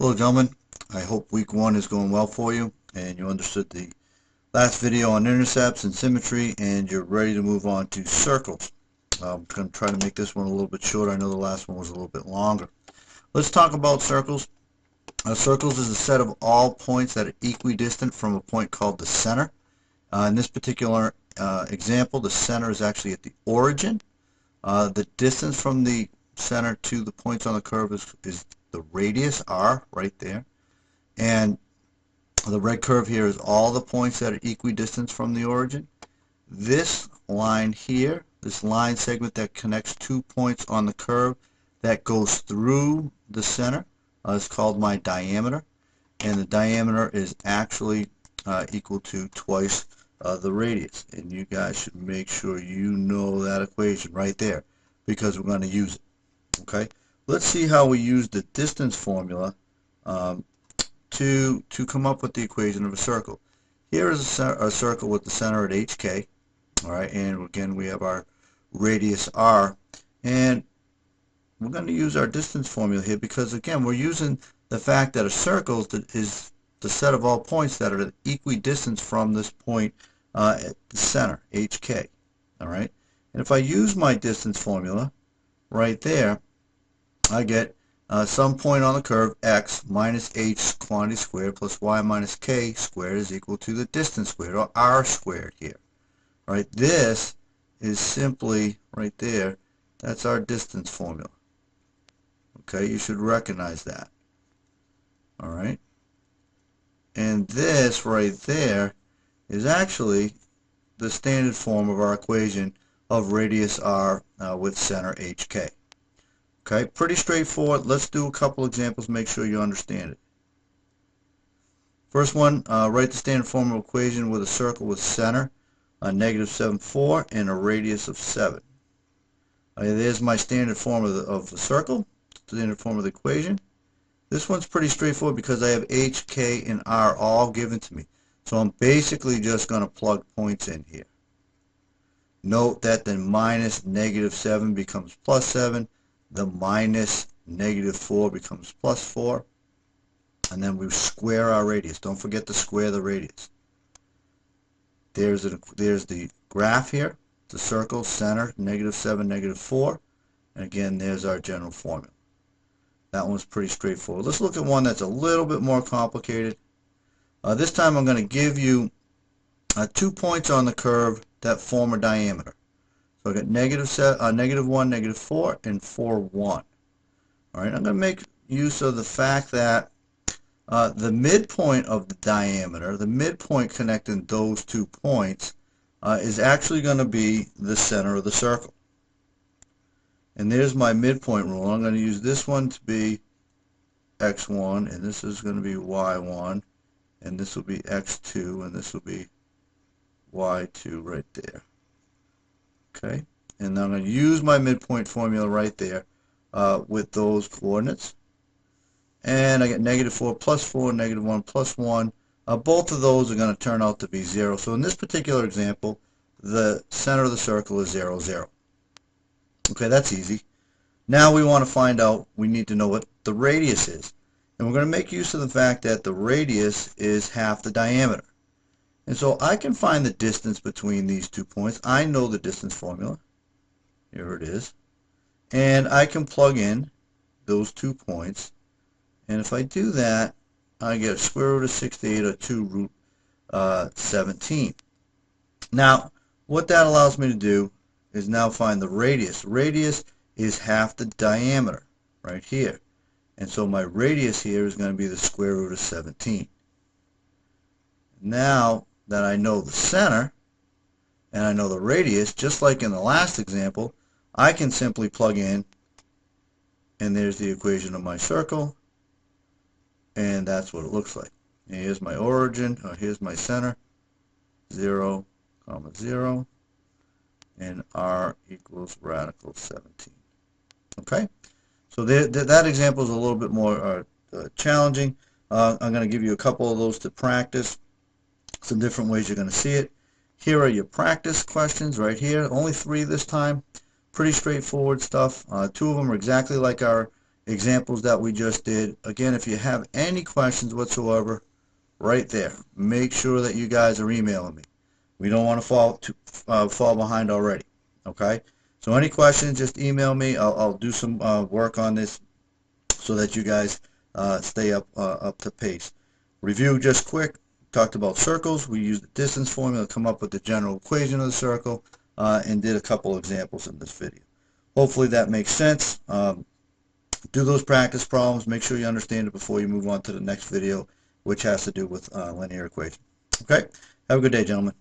Hello gentlemen, I hope week one is going well for you and you understood the last video on intercepts and symmetry and you're ready to move on to circles. I'm going to try to make this one a little bit shorter. I know the last one was a little bit longer. Let's talk about circles. Circles is a set of all points that are equidistant from a point called the center. In this particular example, the center is actually at the origin. The distance from the center to the points on the curve is the radius, r, right there. And the red curve here is all the points that are equidistant from the origin. This line here, this line segment that connects 2 points on the curve that goes through the center is called my diameter. And the diameter is actually equal to twice the radius. And you guys should make sure you know that equation right there because we're going to use it. Okay, let's see how we use the distance formula to come up with the equation of a circle. Here is a circle with the center at HK. All right, and again we have our radius r, and we're going to use our distance formula here because again we're using the fact that a circle is the set of all points that are equidistant from this point at the center, HK. All right, and if I use my distance formula right there, I get some point on the curve x minus h quantity squared plus y minus k squared is equal to the distance squared, or r squared here. All right, this is simply right there, that's our distance formula. Okay, you should recognize that. All right, and this right there is actually the standard form of our equation of radius r with center hk. Okay, pretty straightforward. Let's do a couple examples, make sure you understand it. First one, write the standard form of equation with a circle with center, negative 7, 4, and a radius of 7. There's my standard form of the circle, standard form of the equation. This one's pretty straightforward because I have h, k, and r all given to me. So I'm basically just going to plug points in here. Note that the minus negative 7 becomes plus 7. The minus negative 4 becomes plus 4, and then we square our radius. Don't forget to square the radius. There's the graph here, the circle, center, negative 7, negative 4, and again there's our general formula. That one's pretty straightforward. Let's look at one that's a little bit more complicated. This time I'm going to give you 2 points on the curve that form a diameter. So I got negative 1, negative 4, and 4, 1. All right, I'm going to make use of the fact that the midpoint of the diameter, the midpoint connecting those 2 points, is actually going to be the center of the circle. And there's my midpoint rule. I'm going to use this one to be x1, and this is going to be y1, and this will be x2, and this will be y2 right there. Okay, and I'm going to use my midpoint formula right there with those coordinates. And I get negative 4 plus 4, negative 1 plus 1. Both of those are going to turn out to be 0. So in this particular example, the center of the circle is 0, 0. Okay, that's easy. Now we want to find out, we need to know what the radius is. And we're going to make use of the fact that the radius is half the diameter. And so I can find the distance between these 2 points. I know the distance formula. Here it is. And I can plug in those 2 points. And if I do that, I get square root of 68 or 2 root 17. Now, what that allows me to do is now find the radius. Radius is half the diameter right here. And so my radius here is going to be the square root of 17. Now that I know the center and I know the radius, just like in the last example, I can simply plug in, and there's the equation of my circle, and that's what it looks like. And here's my origin, or here's my center, 0, 0, and r equals radical 17. Okay, so that example is a little bit more challenging. I'm going to give you a couple of those to practice. Some different ways you're going to see it. Here are your practice questions right here. Only 3 this time. Pretty straightforward stuff. 2 of them are exactly like our examples that we just did. Again, if you have any questions whatsoever, right there, make sure that you guys are emailing me. We don't want to fall behind already. Okay, so any questions, just email me. I'll do some work on this so that you guys stay up to pace. Review just quick. Talked about circles. We used the distance formula to come up with the general equation of the circle, and did a couple examples in this video. Hopefully that makes sense. Do those practice problems. Make sure you understand it before you move on to the next video, which has to do with linear equation. Okay? Have a good day, gentlemen.